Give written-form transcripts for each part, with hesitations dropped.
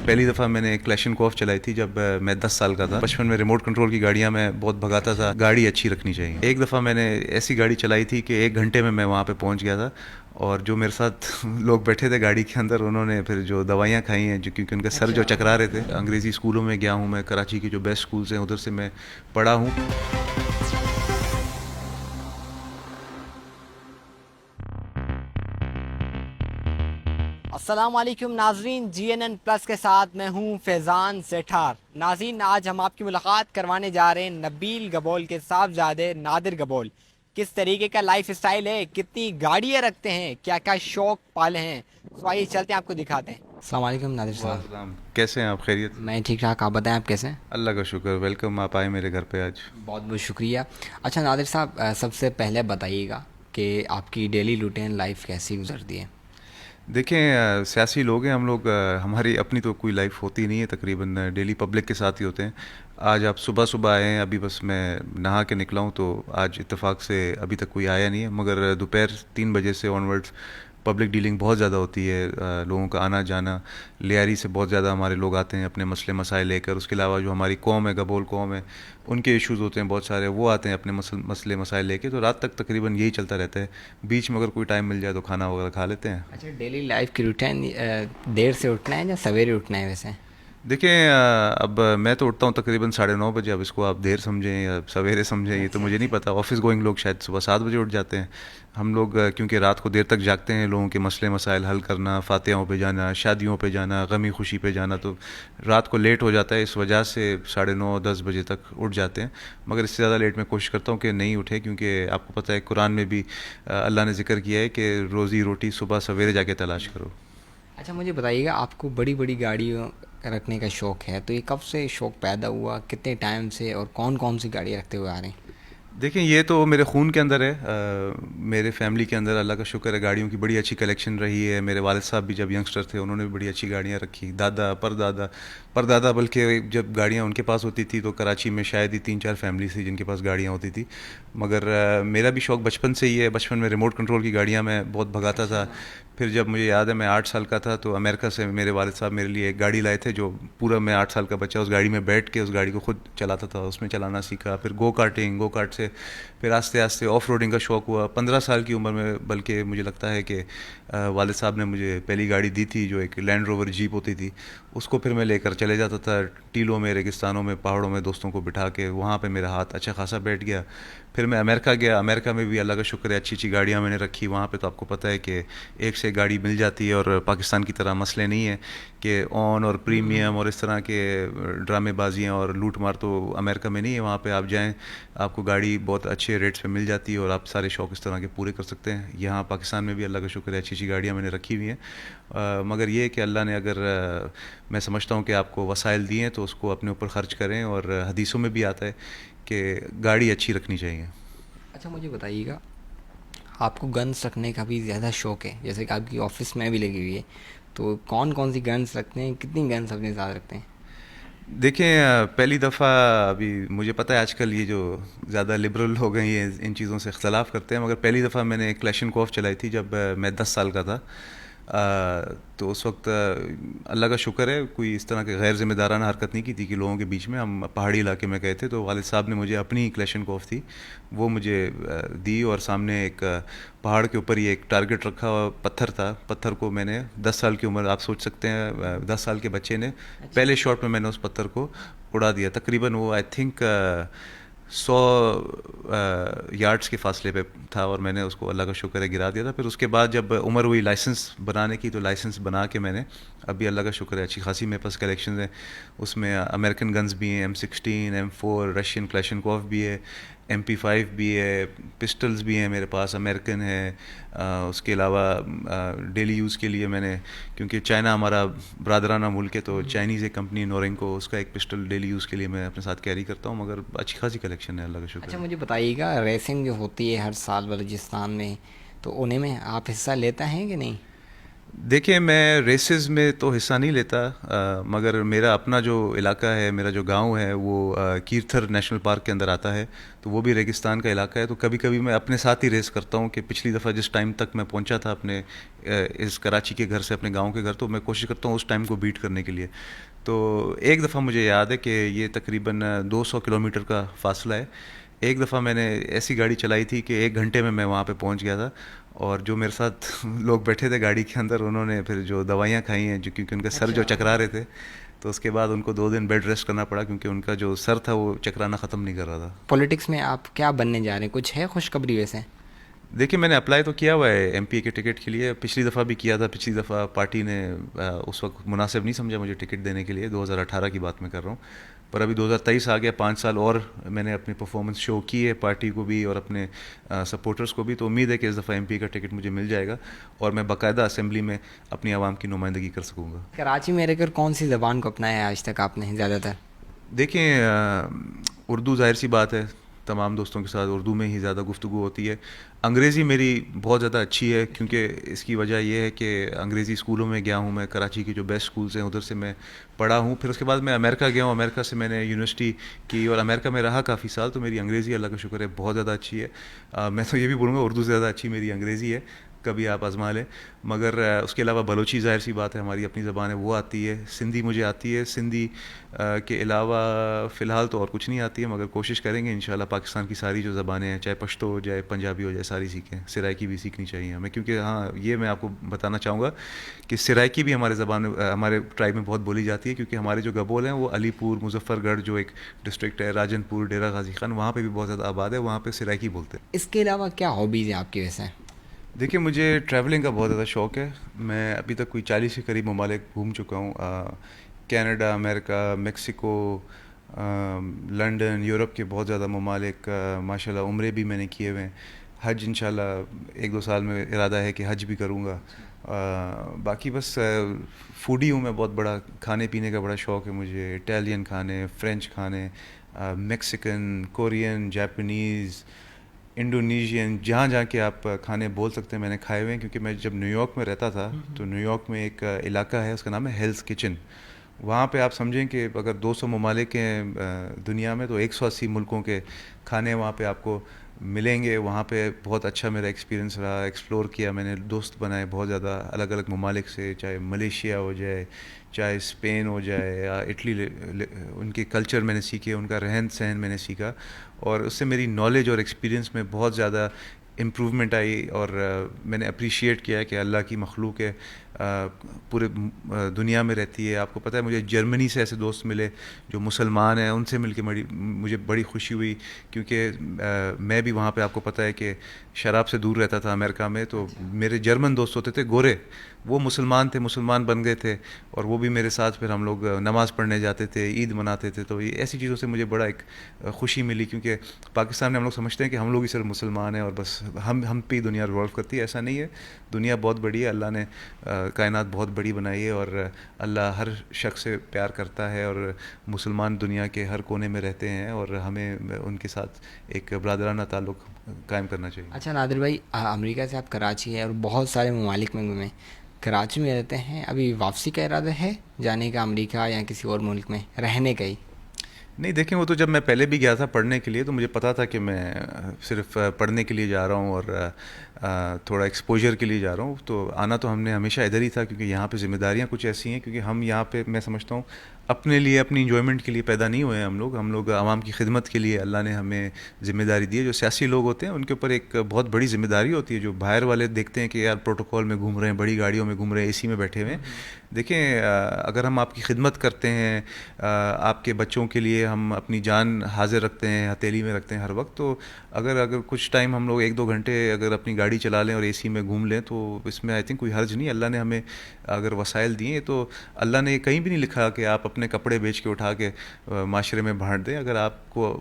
پہلی دفعہ میں نے کلیشنکوف چلائی تھی جب میں 10 سال کا تھا. بچپن میں ریموٹ کنٹرول کی گاڑیاں میں بہت بھگاتا تھا. گاڑی اچھی رکھنی چاہیے. ایک دفعہ میں نے ایسی گاڑی چلائی تھی کہ 1 گھنٹے میں وہاں پہ پہنچ گیا تھا, اور جو میرے ساتھ لوگ بیٹھے تھے گاڑی کے اندر, انہوں نے پھر جو دوائیاں کھائی ہیں, جو کیونکہ ان کا سر جو چکرا رہے تھے. انگریزی اسکولوں میں گیا ہوں میں, کراچی کی جو بیسٹ اسکولس ہیں ادھر سے میں پڑھا ہوں. السلام علیکم ناظرین, جی این این پلس کے ساتھ میں ہوں فیضان سیٹھار. ناظرین, آج ہم آپ کی ملاقات کروانے جا رہے ہیں نبیل گبول کے صاحبزادے نادر گبول. کس طریقے کا لائف اسٹائل ہے, کتنی گاڑیاں رکھتے ہیں, کیا کیا شوق پالے ہیں, تو آئیے چلتے ہیں آپ کو دکھاتے ہیں. السلام علیکم نادر صاحب. السلام, کیسے ہیں آپ؟ خیریت؟ میں ٹھیک ٹھاک, آپ بتائیں آپ کیسے ہیں؟ اللہ کا شکر. ویلکم, آپ آئے میرے گھر پہ آج. بہت بہت شکریہ. اچھا نادر صاحب, سب سے پہلے بتائیے گا کہ آپ کی ڈیلی روٹین لائف کیسی گزرتی ہے؟ دیکھیں, سیاسی لوگ ہیں ہم لوگ, ہماری اپنی تو کوئی لائف ہوتی نہیں ہے, تقریباً ڈیلی پبلک کے ساتھ ہی ہوتے ہیں. آج آپ صبح صبح آئے ہیں, ابھی بس میں نہا کے نکلا ہوں, تو آج اتفاق سے ابھی تک کوئی آیا نہیں ہے, مگر دوپہر 3 بجے سے آن ورڈس پبلک ڈیلنگ بہت زیادہ ہوتی ہے. لوگوں کا آنا جانا, لیاری سے بہت زیادہ ہمارے لوگ آتے ہیں اپنے مسئلے مسائل لے کر. اس کے علاوہ جو ہماری قوم ہے, گبول قوم ہے, ان کے ایشوز ہوتے ہیں بہت سارے, وہ آتے ہیں اپنے مسئلے مسائل لے کے. تو رات تک تقریباً یہی چلتا رہتا ہے. بیچ میں اگر کوئی ٹائم مل جائے تو کھانا وغیرہ کھا لیتے ہیں. اچھا, ڈیلی لائف کی روٹین دیر سے اٹھنا ہے یا سویرے اٹھنا ہے ویسے؟ دیکھیں, اب میں تو اٹھتا ہوں تقریباً 9:30 بجے. اب اس کو آپ دیر سمجھیں یا سویرے سمجھیں یہ تو مجھے نہیں پتہ. آفس گوئنگ لوگ شاید صبح 7 بجے اٹھ جاتے ہیں. ہم لوگ کیونکہ رات کو دیر تک جاگتے ہیں, لوگوں کے مسئلے مسائل حل کرنا, فاتحوں پہ جانا, شادیوں پہ جانا, غمی خوشی پہ جانا, تو رات کو لیٹ ہو جاتا ہے. اس وجہ سے 9:30 10 بجے تک اٹھ جاتے ہیں. مگر اس سے زیادہ لیٹ میں کوشش کرتا ہوں کہ نہیں اٹھے, کیونکہ آپ کو پتہ ہے قرآن میں بھی اللہ نے ذکر کیا ہے کہ روزی روٹی صبح سویرے جا کے تلاش کرو. اچھا, مجھے بتائیے گا, آپ کو بڑی بڑی گاڑیوں رکھنے کا شوق ہے, تو یہ کب سے شوق پیدا ہوا, کتنے ٹائم سے, اور کون کون سی گاڑیاں رکھتے ہوئے آ رہے ہیں؟ دیکھیں, یہ تو میرے خون کے اندر ہے. میرے فیملی کے اندر اللہ کا شکر ہے گاڑیوں کی بڑی اچھی کلیکشن رہی ہے. میرے والد صاحب بھی جب ینگسٹر تھے انہوں نے بھی بڑی اچھی گاڑیاں رکھی. دادا پردادا بلکہ جب گاڑیاں ان کے پاس ہوتی تھی تو کراچی میں شاید ہی 3 4 فیملیز تھی جن کے پاس گاڑیاں ہوتی تھی. مگر میرا بھی شوق بچپن سے ہی ہے. بچپن میں ریموٹ کنٹرول کی گاڑیاں میں بہت بھگاتا تھا. پھر جب مجھے یاد ہے میں 8 سال کا تھا تو امریکہ سے میرے والد صاحب میرے لیے ایک گاڑی لائے تھے, جو پورا میں 8 سال کا بچہ اس گاڑی میں بیٹھ کے اس گاڑی کو خود چلاتا تھا, اس میں چلانا سیکھا. پھر گو کارٹ سے پھر آہستہ آہستہ آف روڈنگ کا شوق ہوا. 15 سال کی عمر میں بلکہ مجھے لگتا ہے کہ والد صاحب نے مجھے پہلی گاڑی دی تھی, جو ایک لینڈ روور جیپ ہوتی تھی. اس کو پھر میں لے کر چلے جاتا تھا ٹیلوں میں, ریگستانوں میں, پہاڑوں میں دوستوں کو بٹھا کے. وہاں پہ میرا ہاتھ اچھا خاصا بیٹھ گیا. پھر میں امریکہ گیا. امریکہ میں بھی اللہ کا شکر ہے اچھی اچھی گاڑیاں میں نے رکھی. وہاں پہ تو آپ کو پتہ ہے کہ ایک سے گاڑی مل جاتی ہے, اور پاکستان کی طرح مسئلے نہیں ہیں کہ آن اور پریمیم اور اس طرح کے ڈرامے بازیاں اور لوٹ مار تو امریکہ میں نہیں ہے. وہاں پہ آپ جائیں, آپ کو گاڑی بہت اچھے ریٹس پہ مل جاتی ہے, اور آپ سارے شوق اس طرح کے پورے کر سکتے ہیں. یہاں پاکستان میں بھی اللہ کا شکر ہے اچھی اچھی گاڑیاں میں نے رکھی ہوئی ہیں. مگر یہ کہ اللہ نے اگر میں سمجھتا ہوں کہ آپ کو وسائل دیے ہیں تو اس کو اپنے اوپر خرچ کریں, اور حدیثوں میں بھی آتا ہے کہ گاڑی اچھی رکھنی چاہیے. اچھا, مجھے بتائیے گا, آپ کو گنس رکھنے کا بھی زیادہ شوق ہے, جیسے کہ آپ کی آفس میں بھی لگی ہوئی ہے, تو کون کون سی گنس رکھتے ہیں, کتنی گنس اپنے ساتھ رکھتے ہیں؟ دیکھیں, پہلی دفعہ ابھی مجھے پتہ ہے آج کل یہ جو زیادہ لبرل ہو گئے ہیں ان چیزوں سے اختلاف کرتے ہیں, مگر پہلی دفعہ میں نے کلیشنکوف چلائی تھی جب میں 10 سال کا تھا. تو اس وقت اللہ کا شکر ہے کوئی اس طرح کے غیر ذمہ دارانہ حرکت نہیں کی تھی کہ لوگوں کے بیچ میں. ہم پہاڑی علاقے میں گئے تھے, تو والد صاحب نے مجھے اپنی کلیشنکوف تھی وہ مجھے دی, اور سامنے ایک پہاڑ کے اوپر یہ ایک ٹارگٹ رکھا ہوا پتھر تھا. پتھر کو میں نے 10 سال کی عمر, آپ سوچ سکتے ہیں 10 سال کے بچے نے پہلے شاٹ میں نے اس پتھر کو اڑا دیا. تقریباً وہ آئی تھنک 100 یارڈس کے فاصلے پہ تھا, اور میں نے اس کو اللہ کا شکر ہے گرا دیا تھا. پھر اس کے بعد جب عمر ہوئی لائسنس بنانے کی, تو لائسنس بنا کے میں نے ابھی اللہ کا شکر ہے اچھی خاصی میرے پاس کلیکشنز ہیں. اس میں امریکن گنز بھی ہیں, M16 M4, رشین کلیشنکوف بھی ہے, MP5 بھی ہے, پسٹلز بھی ہیں میرے پاس, امریکن ہے. اس کے علاوہ ڈیلی یوز کے لیے میں نے, کیونکہ چائنا ہمارا برادرانہ ملک ہے, تو چائنیز ایک کمپنی نورنکو, اس کا ایک پسٹل ڈیلی یوز کے لیے میں اپنے ساتھ کیری کرتا ہوں. مگر اچھی خاصی کلیکشن ہے اللہ کا شکر اچھا, ہے. مجھے بتائیے گا, ریسنگ جو ہوتی ہے ہر سال بلوچستان میں, تو انہیں میں آپ حصہ لیتا ہیں کہ نہیں؟ دیکھیں میں ریسز میں تو حصہ نہیں لیتا، مگر میرا اپنا جو علاقہ ہے، میرا جو گاؤں ہے وہ کیرتھر نیشنل پارک کے اندر آتا ہے، تو وہ بھی ریگستان کا علاقہ ہے. تو کبھی کبھی میں اپنے ساتھ ہی ریس کرتا ہوں کہ پچھلی دفعہ جس ٹائم تک میں پہنچا تھا اپنے اس کراچی کے گھر سے اپنے گاؤں کے گھر، تو میں کوشش کرتا ہوں اس ٹائم کو بیٹ کرنے کے لیے. تو ایک دفعہ مجھے یاد ہے کہ یہ تقریباً 200 کلومیٹر کا فاصلہ ہے. ایک دفعہ میں نے ایسی گاڑی چلائی تھی کہ 1 گھنٹے میں وہاں پہ پہنچ گیا تھا. اور جو میرے ساتھ لوگ بیٹھے تھے گاڑی کے اندر، انہوں نے پھر جو دوائیاں کھائی ہیں، جو کیونکہ ان کا سر جو اچھا، چکرا رہے تھے، تو اس کے بعد ان کو 2 دن بیڈ ریسٹ کرنا پڑا کیونکہ ان کا جو سر تھا وہ چکرانا ختم نہیں کر رہا تھا. پولیٹکس میں آپ کیا بننے جا رہے ہیں؟ کچھ ہے خوشخبری ویسے؟ دیکھیں میں نے اپلائی تو کیا ہوا ہے ایم پی اے کے ٹکٹ کے لیے، پچھلی دفعہ بھی کیا تھا. پچھلی دفعہ پارٹی نے اس وقت مناسب نہیں سمجھا مجھے ٹکٹ دینے کے لیے، 2018 کی بات میں کر رہا ہوں. پر ابھی 2023 آ گیا، 5 سال اور میں نے اپنی پرفارمنس شو کی ہے پارٹی کو بھی اور اپنے سپورٹرز کو بھی. تو امید ہے کہ اس دفعہ ایم پی کا ٹکٹ مجھے مل جائے گا اور میں باقاعدہ اسمبلی میں اپنی عوام کی نمائندگی کر سکوں گا. کراچی میں رہ کر کون سی زبان کو اپنایا ہے آج تک آپ نے زیادہ تر؟ دیکھیں اردو ظاہر سی بات ہے، تمام دوستوں کے ساتھ اردو میں ہی زیادہ گفتگو ہوتی ہے. انگریزی میری بہت زیادہ اچھی ہے، کیونکہ اس کی وجہ یہ ہے کہ انگریزی اسکولوں میں گیا ہوں میں، کراچی کی جو بیسٹ اسکولس ہیں ادھر سے میں پڑھا ہوں. پھر اس کے بعد میں امریکہ گیا ہوں، امریکہ سے میں نے یونیورسٹی کی اور امریکہ میں رہا کافی سال. تو میری انگریزی اللہ کا شکر ہے بہت زیادہ اچھی ہے. میں تو یہ بھی بولوں گا اردو سے زیادہ اچھی میری انگریزی ہے، کبھی آپ آزما لیں. مگر اس کے علاوہ بلوچی ظاہر سی بات ہے، ہماری اپنی زبان ہے، وہ آتی ہے. سندھی مجھے آتی ہے، سندھی کے علاوہ فی الحال تو اور کچھ نہیں آتی ہے، مگر کوشش کریں گے انشاءاللہ پاکستان کی ساری جو زبانیں ہیں، چاہے پشتو ہو جائے، پنجابی ہو جائے، ساری سیکھیں. سرائکی بھی سیکھنی چاہیے ہمیں، کیونکہ ہاں یہ میں آپ کو بتانا چاہوں گا کہ سرائکی بھی ہمارے زبان ہمارے ٹرائب میں بہت بولی جاتی ہے، کیونکہ ہمارے جو گبول ہیں وہ علی پور، مظفر گڑھ جو ایک ڈسٹرکٹ ہے، راجن پور، ڈیرہ غازی خان، وہاں پہ بھی بہت زیادہ آباد ہے، وہاں پہ سرائکی بولتے ہیں. اس کے علاوہ کیا ہابیز ہیں آپ کی ویسے؟ دیکھیں مجھے ٹریولنگ کا بہت زیادہ شوق ہے. میں ابھی تک کوئی 40 کے قریب ممالک گھوم چکا ہوں، کینیڈا، امریکہ، میکسیکو، لنڈن، یورپ کے بہت زیادہ ممالک. ماشاءاللہ عمرے بھی میں نے کیے ہوئے ہیں. حج انشاءاللہ 1-2 سال میں ارادہ ہے کہ حج بھی کروں گا. باقی بس فوڈی ہوں میں، بہت بڑا کھانے پینے کا بڑا شوق ہے مجھے. اٹیلین کھانے، فرینچ کھانے، میکسیکن، کورین، جاپنیز، انڈونیشین، جہاں جہاں کے آپ کھانے بول سکتے ہیں میں نے کھائے ہوئے ہیں. کیونکہ میں جب نیو یارک میں رہتا تھا تو نیو یارک میں ایک علاقہ ہے، اس کا نام ہے ہیلز کچن. وہاں پہ آپ سمجھیں کہ اگر 200 ممالک ہیں دنیا میں، تو 180 ملکوں کے کھانے وہاں پہ آپ کو ملیں گے. وہاں پہ بہت اچھا میرا ایکسپیرینس رہا، ایکسپلور کیا میں نے، دوست بنائے بہت زیادہ الگ الگ ممالک سے، چاہے ملیشیا ہو جائے، چاہے اسپین ہو جائے یا اٹلی. ان کے کلچر میں نے سیکھے، ان کا رہن سہن میں نے سیکھا، اور اس سے میری نالج اور ایکسپیرینس میں بہت زیادہ امپروومنٹ آئی. اور میں نے اپریشیٹ کیا کہ اللہ کی مخلوق ہے، پورے دنیا میں رہتی ہے. آپ کو پتہ ہے مجھے جرمنی سے ایسے دوست ملے جو مسلمان ہیں، ان سے مل کے مجھے بڑی خوشی ہوئی. کیونکہ میں بھی وہاں پہ آپ کو پتہ ہے کہ شراب سے دور رہتا تھا امریکہ میں. تو میرے جرمن دوست ہوتے تھے گورے، وہ مسلمان تھے، مسلمان بن گئے تھے، اور وہ بھی میرے ساتھ پھر ہم لوگ نماز پڑھنے جاتے تھے، عید مناتے تھے. تو یہ ایسی چیزوں سے مجھے بڑا ایک خوشی ملی، کیونکہ پاکستان میں ہم لوگ سمجھتے ہیں کہ ہم لوگ ہی صرف مسلمان ہیں اور بس ہم پہ دنیا ریوالو کرتی ہے. ایسا نہیں ہے، دنیا بہت بڑی ہے، اللہ نے کائنات بہت بڑی بنائی ہے، اور اللہ ہر شخص سے پیار کرتا ہے، اور مسلمان دنیا کے ہر کونے میں رہتے ہیں، اور ہمیں ان کے ساتھ ایک برادرانہ تعلق قائم کرنا چاہیے. اچھا نادر بھائی، امریکہ سے آپ کراچی ہے اور بہت سارے ممالک میں گھومے، کراچی میں رہتے ہیں، ابھی واپسی کا ارادہ ہے جانے کا امریکہ یا کسی اور ملک میں رہنے کا ہی؟ نہیں دیکھیں، وہ تو جب میں پہلے بھی گیا تھا پڑھنے کے لیے تو مجھے پتا تھا کہ میں صرف پڑھنے کے لیے جا رہا ہوں اور تھوڑا ایکسپوجر کے لیے جا رہا ہوں. تو آنا تو ہم نے ہمیشہ ادھر ہی تھا، کیونکہ یہاں پہ ذمہ داریاں کچھ ایسی ہیں. کیونکہ ہم یہاں پہ میں سمجھتا ہوں اپنے لیے، اپنی انجوائمنٹ کے لیے پیدا نہیں ہوئے ہیں ہم لوگ عوام کی خدمت کے لیے اللہ نے ہمیں ذمہ داری دی ہے. جو سیاسی لوگ ہوتے ہیں ان کے اوپر ایک بہت بڑی ذمہ داری ہوتی ہے. جو باہر والے دیکھتے ہیں کہ یار پروٹوکول میں گھوم رہے ہیں، بڑی گاڑیوں میں گھوم رہے ہیں، اے سی میں بیٹھے ہوئے ہیں. دیکھیں اگر ہم آپ کی خدمت کرتے ہیں، آپ کے بچوں کے لیے ہم اپنی جان حاضر رکھتے ہیں، ہتھیلی میں رکھتے ہیں ہر وقت، تو اگر کچھ ٹائم ہم لوگ 1-2 گھنٹے اگر اپنی گاڑی چلا لیں اور اے سی میں گھوم لیں تو اس میں آئی تھنک کوئی حرج نہیں. اللہ نے ہمیں اگر وسائل دیے تو اللہ نے کہیں بھی نہیں لکھا کہ آپ اپنے کپڑے بیچ کے اٹھا کے معاشرے میں بانٹ دیں. اگر آپ کو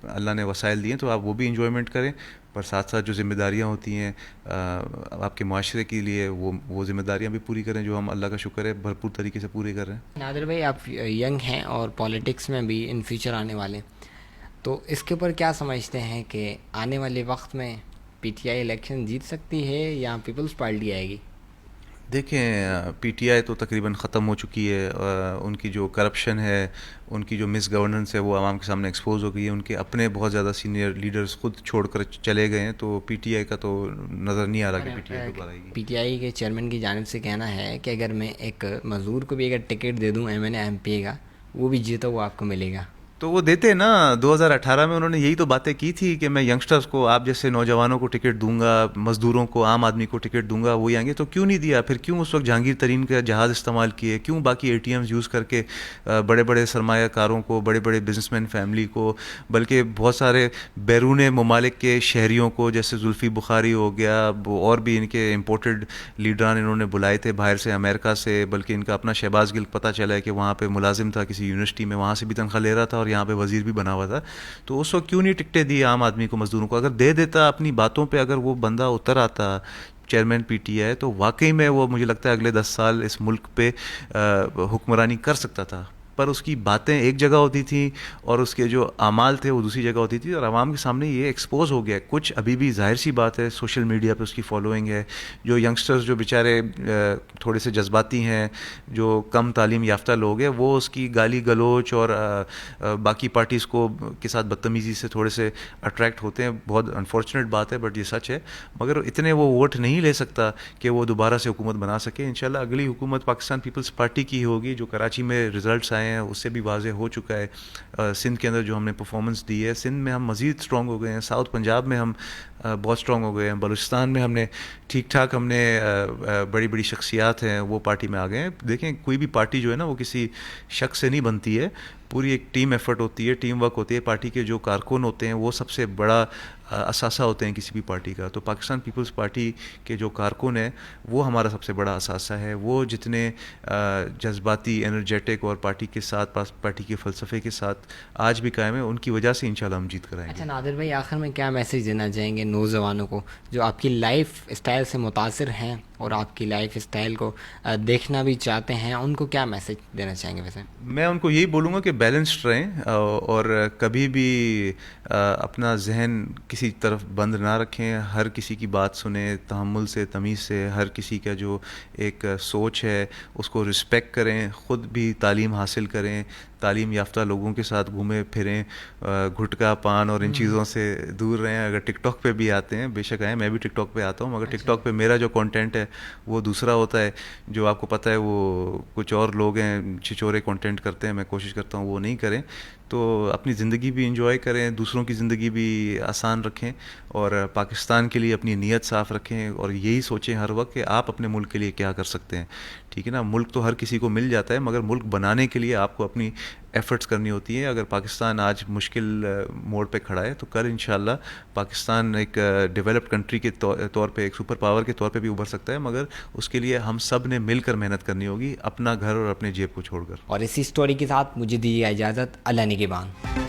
اللہ نے وسائل دیے تو آپ وہ بھی انجوائمنٹ کریں، پر ساتھ ساتھ جو ذمہ داریاں ہوتی ہیں آپ کے معاشرے کے لیے وہ ذمہ داریاں بھی پوری کریں، جو ہم اللہ کا شکر ہے بھرپور طریقے سے پورے کر رہے ہیں. نادر بھائی، آپ ینگ ہیں اور پالیٹکس میں بھی ان فیوچر آنے والے، تو اس کے اوپر کیا سمجھتے ہیں کہ آنے والے وقت میں پی ٹی آئی الیکشن جیت سکتی ہے یا پیپلز پارٹی آئے گی؟ دیکھیں پی ٹی آئی تو تقریباً ختم ہو چکی ہے. ان کی جو کرپشن ہے, ان کی جو مس گورننس ہے, وہ عوام کے سامنے ایکسپوز ہو گئی ہے. ان کے اپنے بہت زیادہ سینئر لیڈرز خود چھوڑ کر چلے گئے ہیں, تو پی ٹی آئی کا تو نظر نہیں آ رہا کہ پی ٹی آئی دوبارہ آئے گی. پی ٹی آئی کے چیئرمین کی جانب سے کہنا ہے کہ اگر میں ایک مزدور کو بھی اگر ٹکٹ دے دوں ایم پی کا, وہ بھی جیتا ہوا آپ کو ملے گا. تو وہ دیتے نا. 2018 میں انہوں نے یہی تو باتیں کی تھی کہ میں ینگسٹرز کو, آپ جیسے نوجوانوں کو ٹکٹ دوں گا, مزدوروں کو, عام آدمی کو ٹکٹ دوں گا, وہی آئیں گے. تو کیوں نہیں دیا پھر؟ کیوں اس وقت جہانگیر ترین کا جہاز استعمال کیے؟ کیوں باقی اے ٹی ایمز یوز کر کے بڑے بڑے سرمایہ کاروں کو, بڑے بڑے بزنس مین فیملی کو, بلکہ بہت سارے بیرون ممالک کے شہریوں کو, جیسے زلفی بخاری ہو گیا, اور بھی ان کے امپورٹڈ لیڈران انہوں نے بلائے تھے باہر سے, امریکہ سے, بلکہ ان کا اپنا شہباز گل پتہ چلا ہے کہ وہاں پہ ملازم تھا کسی یونیورسٹی میں, وہاں سے بھی تنخواہ لے رہا تھا اور یہاں پہ وزیر بھی بنا ہوا تھا. تو اس وقت کیوں نہیں ٹکٹیں دی عام آدمی کو, مزدوروں کو؟ اگر دے دیتا اپنی باتوں پہ, اگر وہ بندہ اتر آتا چیئرمین پی ٹی آئی, تو واقعی میں وہ, مجھے لگتا ہے اگلے 10 سال اس ملک پہ حکمرانی کر سکتا تھا. پر اس کی باتیں ایک جگہ ہوتی تھیں اور اس کے جو اعمال تھے وہ دوسری جگہ ہوتی تھی, اور عوام کے سامنے یہ ایکسپوز ہو گیا. کچھ ابھی بھی ظاہر سی بات ہے, سوشل میڈیا پہ اس کی فالوئنگ ہے. جو ینگسٹرز جو بیچارے تھوڑے سے جذباتی ہیں, جو کم تعلیم یافتہ لوگ ہیں, وہ اس کی گالی گلوچ اور باقی پارٹیز کو کے ساتھ بدتمیزی سے تھوڑے سے اٹریکٹ ہوتے ہیں. بہت انفارچونیٹ بات ہے, بٹ یہ سچ ہے. مگر اتنے وہ ووٹ نہیں لے سکتا کہ وہ دوبارہ سے حکومت بنا سکے. انشاءاللہ اگلی حکومت پاکستان پیپلز پارٹی کی ہوگی. جو کراچی میں رزلٹس آئے ہیں اس سے بھی واضح ہو چکا ہے. سندھ کے اندر جو ہم نے پرفارمنس دی ہے, سندھ میں ہم مزید اسٹرانگ ہو گئے ہیں. ساؤتھ پنجاب میں ہم بہت اسٹرانگ ہو گئے ہیں. بلوچستان میں ہم نے ٹھیک ٹھاک, ہم نے بڑی بڑی شخصیات ہیں وہ پارٹی میں آ گئے ہیں. دیکھیں کوئی بھی پارٹی جو ہے نا, وہ کسی شخص سے نہیں بنتی ہے, پوری ایک ٹیم ایفرٹ ہوتی ہے, ٹیم ورک ہوتی ہے. پارٹی کے جو کارکن ہوتے ہیں وہ سب سے بڑا اثاثہ ہوتے ہیں کسی بھی پارٹی کا. تو پاکستان پیپلز پارٹی کے جو کارکن ہیں وہ ہمارا سب سے بڑا اثاثہ ہے. وہ جتنے جذباتی, انرجیٹک اور پارٹی کے ساتھ, پارٹی کے فلسفے کے ساتھ آج بھی قائم ہیں, ان کی وجہ سے انشاءاللہ ہم جیت کر آئیں گے. اچھا نادر بھائی, آخر میں کیا میسیج دینا چاہیں گے نوجوانوں کو جو آپ کی لائف اسٹائل سے متاثر ہیں اور آپ کی لائف اسٹائل کو دیکھنا بھی چاہتے ہیں؟ ان کو کیا میسیج دینا چاہیں گے ویسے؟ میں ان کو یہی بولوں گا کہ بیلنسڈ رہیں, اور کبھی بھی اپنا ذہن کسی طرف بند نہ رکھیں. ہر کسی کی بات سنیں تحمل سے, تمیز سے. ہر کسی کا جو ایک سوچ ہے اس کو رسپیکٹ کریں. خود بھی تعلیم حاصل کریں, تعلیم یافتہ لوگوں کے ساتھ گھومیں پھریں, گھٹکا پان اور ان چیزوں سے دور رہیں. اگر ٹک ٹاک پہ بھی آتے ہیں, بے شک آئیں, میں بھی ٹک ٹاک پہ آتا ہوں, مگر ٹک ٹاک پہ میرا جو کانٹینٹ ہے وہ دوسرا ہوتا ہے. جو آپ کو پتہ ہے وہ کچھ اور لوگ ہیں چھچورے کانٹینٹ کرتے ہیں, میں کوشش کرتا ہوں وہ نہیں کریں. تو اپنی زندگی بھی انجوائے کریں, دوسروں کی زندگی بھی آسان رکھیں, اور پاکستان کے لیے اپنی نیت صاف رکھیں, اور یہی سوچیں ہر وقت کہ آپ اپنے ملک کے لیے کیا کر سکتے ہیں. ٹھیک ہے نا, ملک تو ہر کسی کو مل جاتا ہے, مگر ملک بنانے کے لیے آپ کو اپنی ایفرٹس کرنی ہوتی ہیں. اگر پاکستان آج مشکل موڑ پہ کھڑا ہے, تو کل انشاءاللہ پاکستان ایک ڈیولپڈ کنٹری کے طور پہ, ایک سپر پاور کے طور پہ بھی ابھر سکتا ہے. مگر اس کے لیے ہم سب نے مل کر محنت کرنی ہوگی, اپنا گھر اور اپنے جیب کو چھوڑ کر. اور اسی سٹوری کے ساتھ مجھے دیجیے اجازت. اللہ نگہبان.